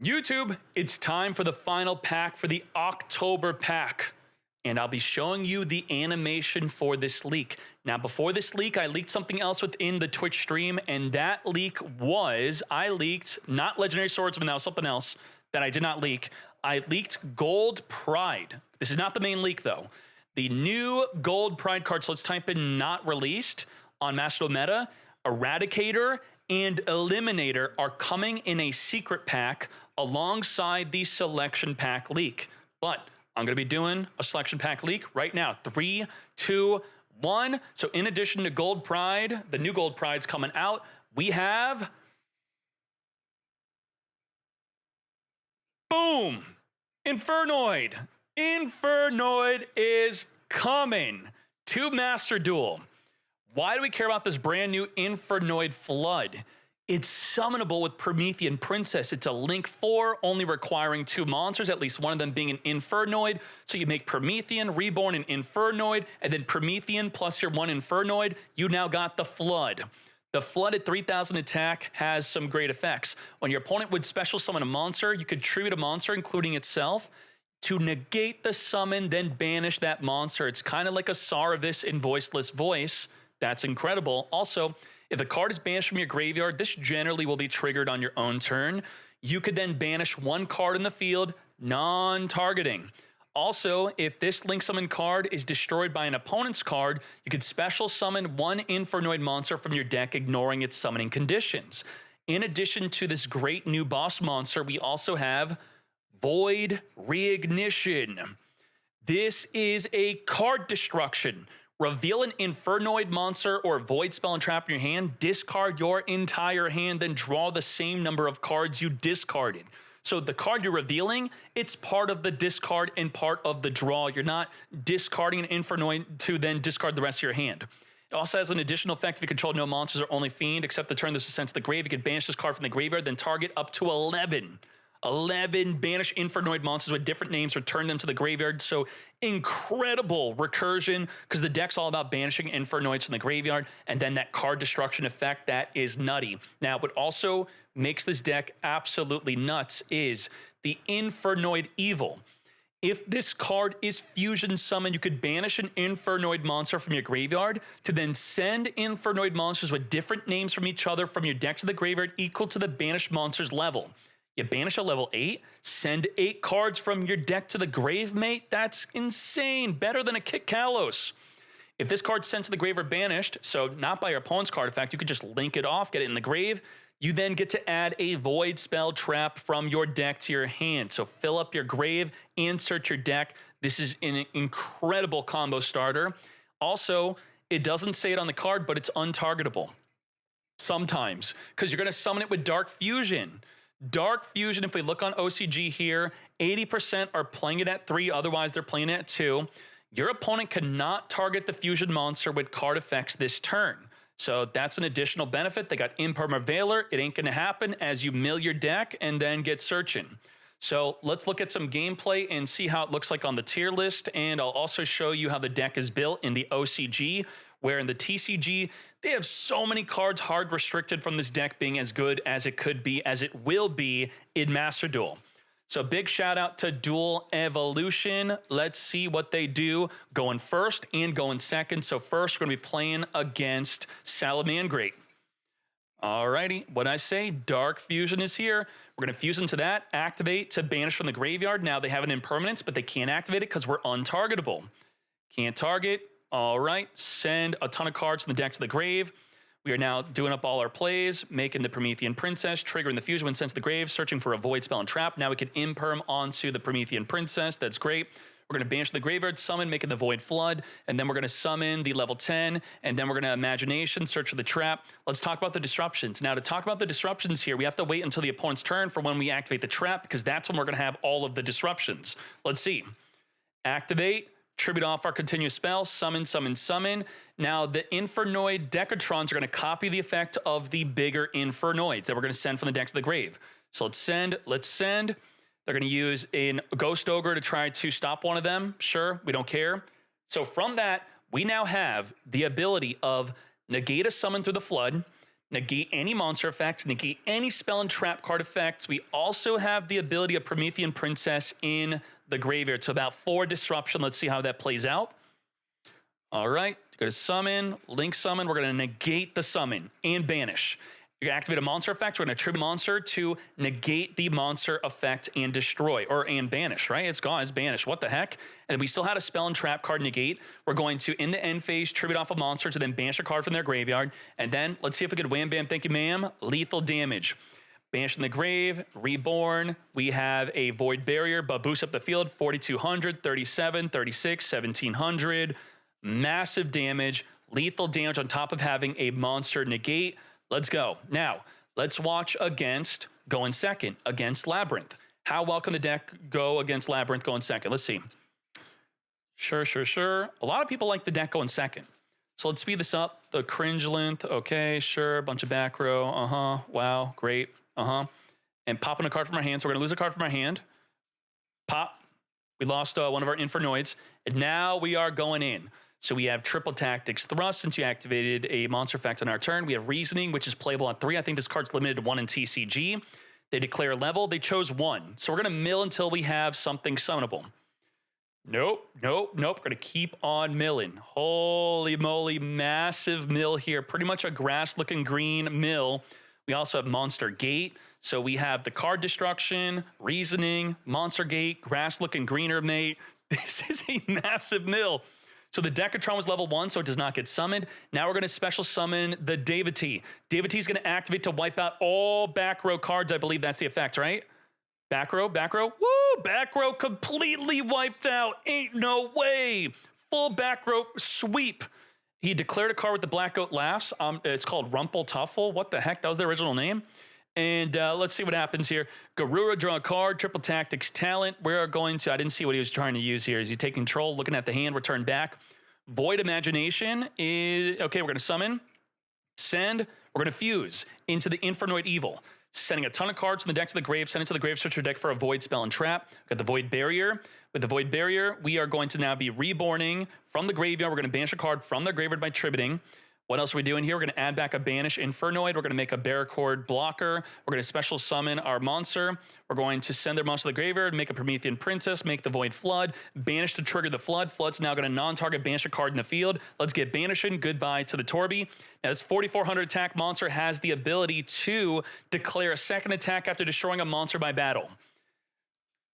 YouTube, it's time for the final pack for the October pack. And I'll be showing you the animation for this leak. Now, before this leak, I leaked something else within the Twitch stream, and that leak was, I leaked, not Legendary Swordsman, that was something else that I did not leak. I leaked Goldpride. This is not the main leak, though. The new Goldpride card, so let's type in not released on Master Meta, Eradicator, and Eliminator are coming in a secret pack alongside the selection pack leak. But I'm going to be doing a selection pack leak right now. 3, 2, 1. So in addition to Goldpride, the new Goldpride's coming out, we have... Boom! Infernoid! Infernoid is coming to Master Duel. Why do we care about this brand new Infernoid Flood? It's summonable with Promethean Princess. It's a Link 4, only requiring 2 monsters, at least one of them being an Infernoid. So you make Promethean, Reborn, and Infernoid, and then Promethean plus your 1 Infernoid, you now got the Flood. The Flood at 3,000 attack has some great effects. When your opponent would special summon a monster, you could tribute a monster, including itself, to negate the summon, then banish that monster. It's kind of like a Saravis in Voiceless Voice. That's incredible. Also, if a card is banished from your graveyard, this generally will be triggered on your own turn. You could then banish 1 card in the field, non-targeting. Also, if this Link Summon card is destroyed by an opponent's card, you could special summon 1 Infernoid monster from your deck, ignoring its summoning conditions. In addition to this great new boss monster, we also have Void Reignition. This is a card destruction. Reveal an Infernoid monster or Void spell and trap in your hand, discard your entire hand, then draw the same number of cards you discarded. So the card you're revealing, it's part of the discard and part of the draw. You're not discarding an Infernoid to then discard the rest of your hand. It also has an additional effect if you control no monsters or only Fiend, except the turn this is sent to the grave. You can banish this card from the graveyard, then target up to 11 banish Infernoid monsters with different names, return them to the graveyard. So incredible recursion, because the deck's all about banishing Infernoids from the graveyard, and then that card destruction effect, that is nutty. Now, what also makes this deck absolutely nuts is the Infernoid Evil. If this card is fusion summoned, you could banish an Infernoid monster from your graveyard to then send Infernoid monsters with different names from each other from your deck to the graveyard equal to the banished monster's level. You banish a level 8, send 8 cards from your deck to the grave, mate. That's insane. Better than a Kick Kalos. If this card's sent to the grave or banished, so not by your opponent's card effect, you could just link it off, get it in the grave. You then get to add a Void spell trap from your deck to your hand. So fill up your grave and search your deck. This is an incredible combo starter. Also, it doesn't say it on the card, but it's untargetable. Sometimes, because you're going to summon it with Dark Fusion. Dark Fusion, if we look on OCG here, 80% are playing it at 3, otherwise they're playing it at 2. Your opponent cannot target the fusion monster with card effects this turn. So that's an additional benefit. They got Imperma Veiler. It ain't going to happen as you mill your deck and then get searching. So let's look at some gameplay and see how it looks like on the tier list. And I'll also show you how the deck is built in the OCG, where in the TCG, they have so many cards hard restricted from this deck being as good as it could be, as it will be in Master Duel. So big shout out to Duel Evolution. Let's see what they do going first and going second. So first, we're going to be playing against Salamangreat. Alrighty, what I say, Dark Fusion is here. We're going to fuse into that, activate to banish from the graveyard. Now they have an impermanence, but they can't activate it because we're untargetable. Can't target. All right, send a ton of cards from the deck to the grave. We are now doing up all our plays, making the Promethean Princess, triggering the fusion when sent to the grave, searching for a Void spell and trap. Now we can imperm onto the Promethean Princess. That's great. We're going to banish the graveyard, summon, making the Void Flood, and then we're going to summon the level 10, and then we're going to Imagination, search for the trap. Let's talk about the disruptions. Now, to talk about the disruptions here, we have to wait until the opponent's turn for when we activate the trap, because that's when we're going to have all of the disruptions. Let's see. Activate. Tribute off our continuous spell, summon, summon, summon. Now, the Infernoid Decatrons are going to copy the effect of the bigger Infernoids that we're going to send from the deck to the grave. So let's send, let's send. They're going to use a Ghost Ogre to try to stop one of them. Sure, we don't care. So from that, we now have the ability of negate a summon through the Flood, negate any monster effects, negate any spell and trap card effects. We also have the ability of Promethean Princess in the graveyard. So about 4 disruption. Let's see how that plays out. All right, go to summon, link summon. We're going to negate the summon and banish. You're going to activate a monster effect. We're going to tribute monster to negate the monster effect and destroy, and banish, right? It's gone, it's banished. What the heck? And we still had a spell and trap card negate. We're going to, in the end phase, tribute off a monster to then banish a card from their graveyard. And then, let's see if we could wham bam, thank you ma'am, lethal damage. Banish in the grave, reborn. We have a void barrier, but boost up the field, 4,200, 37, 36, 1,700. Massive damage, lethal damage on top of having a monster negate. Let's go. Now, let's watch against going second, against Labyrinth. How well can the deck go against Labyrinth going second? Let's see. Sure. A lot of people like the deck going second. So let's speed this up. The cringe length, okay, sure. Bunch of back row, wow, great, And popping a card from our hand. So we're gonna lose a card from our hand. Pop. We lost one of our Infernoids. And now we are going in. So we have triple tactics thrust since you activated a monster effect on our turn. We have reasoning, which is playable on 3. I think this card's limited to 1 in TCG. They declare level. They chose 1. So we're going to mill until we have something summonable. Nope. We're going to keep on milling. Holy moly, massive mill here. Pretty much a grass-looking green mill. We also have Monster Gate. So we have the card destruction, reasoning, Monster Gate, grass-looking greener mate. This is a massive mill. So the Decatron was level 1, so it does not get summoned. Now we're going to special summon the Devotee. Devotee is going to activate to wipe out all back row cards. I believe that's the effect, right? Back row. Woo! Back row completely wiped out. Ain't no way. Full back row sweep. He declared a card with the Black Goat Laughs. It's called Rumple Tuffle. What the heck? That was the original name. And let's see what happens here. Garura, draw a card, triple tactics talent. We're going to, I didn't see what he was trying to use here. Is he taking control, looking at the hand, return back. Void Imagination is, okay, we're going to summon, send, we're going to fuse into the Infernoid Evil. Sending a ton of cards from the deck to the grave, send it to the grave, search your deck for a Void spell and trap. Got the Void Barrier. With the Void Barrier, we are going to now be reborning from the graveyard. We're going to banish a card from the graveyard by tributing. What else are we doing here? We're going to add back a Banish Infernoid. We're going to make a Barracord blocker. We're going to special summon our monster. We're going to send their monster to the graveyard, make a Promethean Princess, make the Void Flood, banish to trigger the Flood. Flood's now going to non-target banish a card in the field. Let's get banishing. Goodbye to the Torby. Now this 4,400 attack monster has the ability to declare a second attack after destroying a monster by battle.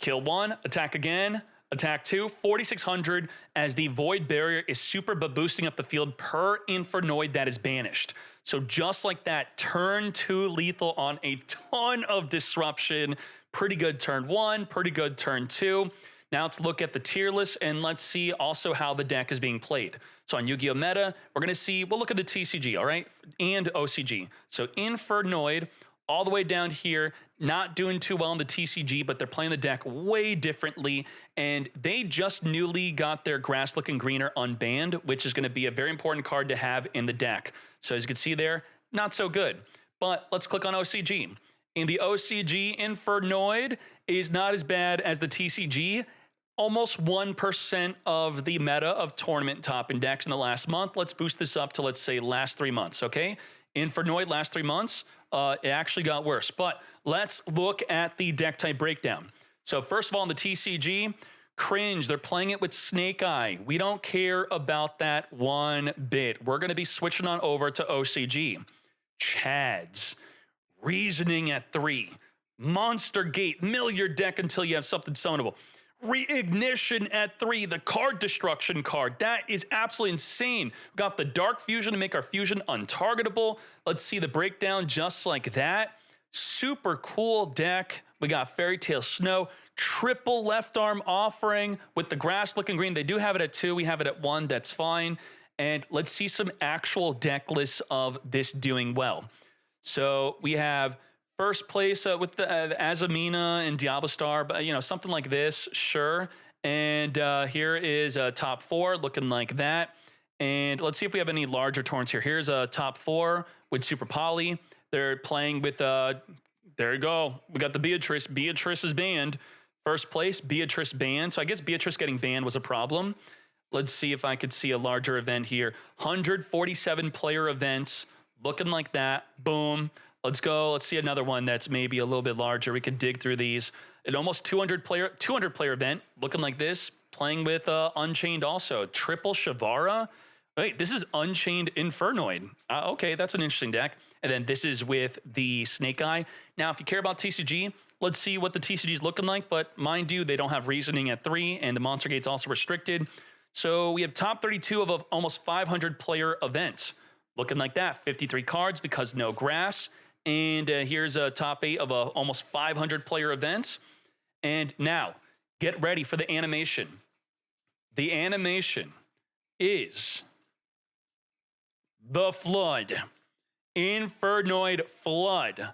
Kill 1, attack again. Attack 2, 4,600 as the Void Barrier is super boosting up the field per Infernoid that is banished. So just like that, turn 2 lethal on a ton of disruption. Pretty good turn 1, pretty good turn 2. Now let's look at the tier list and let's see also how the deck is being played. So on Yu-Gi-Oh! Meta, we're gonna see, we'll look at the TCG, all right? And OCG. So Infernoid, all the way down here, not doing too well in the TCG, but they're playing the deck way differently, and they just newly got their Grass Looking Greener unbanned, which is going to be a very important card to have in the deck. So as you can see there, not so good. But let's click on OCG. In the OCG, Infernoid is not as bad as the TCG. Almost 1% of the meta of tournament top index in the last month. Let's boost this up to, let's say, last 3 months, okay? Infernoid last 3 months, it actually got worse. But let's look at the deck type breakdown. So first of all, in the TCG, cringe, they're playing it with Snake Eye. We don't care about that one bit. We're going to be switching on over to OCG. Chads, reasoning at 3. Monster Gate, mill your deck until you have something summonable. Reignition at 3, the card destruction card. That is absolutely insane. We got the Dark Fusion to make our fusion untargetable. Let's see the breakdown just like that. Super cool deck. We got Fairy Tale Snow, triple left arm offering with the Grass Looking Green. They do have it at 2. We have it at 1. That's fine. And let's see some actual deck lists of this doing well. So we have first place with the Azamina and Diablo Star, but you know, something like this, sure. And here is a top 4 looking like that. And let's see if we have any larger tournaments here. Here's a top 4 with Super Poly. They're playing with, there you go. We got the Beatrice. Beatrice is banned. First place, Beatrice banned. So I guess Beatrice getting banned was a problem. Let's see if I could see a larger event here. 147 player events. looking like that. Boom. Let's go. Let's see another one that's maybe a little bit larger. We could dig through these. An almost 200 player event, looking like this. Playing with Unchained also. Triple Shavara. Wait, this is Unchained Infernoid. Okay, that's an interesting deck. And then this is with the Snake Eye. Now, if you care about TCG, let's see what the TCG is looking like. But mind you, they don't have reasoning at 3, and the Monster Gate's also restricted. So we have top 32 of almost 500 player events. Looking like that. 53 cards because no grass. And here's a top 8 of almost 500 player events. And now, get ready for the animation. The animation is the Flood. Infernoid Flood.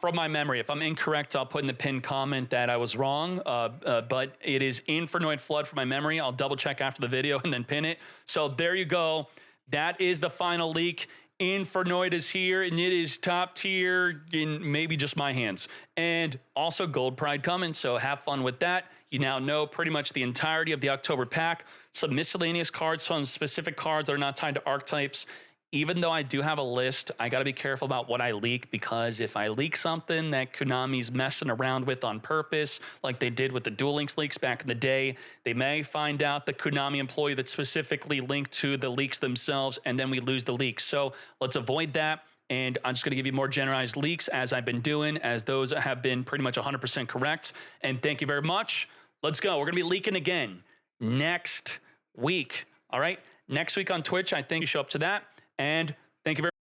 From my memory. If I'm incorrect, I'll put in the pinned comment that I was wrong. But it is Infernoid Flood from my memory. I'll double check after the video and then pin it. So there you go. That is the final leak. Infernoid is here, and it is top tier in maybe just my hands. And also Goldpride coming, so have fun with that. You now know pretty much the entirety of the October pack. Some miscellaneous cards, some specific cards that are not tied to archetypes. Even though I do have a list, I got to be careful about what I leak, because if I leak something that Konami's messing around with on purpose, like they did with the Duel Links leaks back in the day, they may find out the Konami employee that's specifically linked to the leaks themselves, and then we lose the leaks. So let's avoid that. And I'm just going to give you more generalized leaks as I've been doing, as those have been pretty much 100% correct. And thank you very much. Let's go. We're going to be leaking again next week. All right. Next week on Twitch, I think you show up to that. And thank you very much.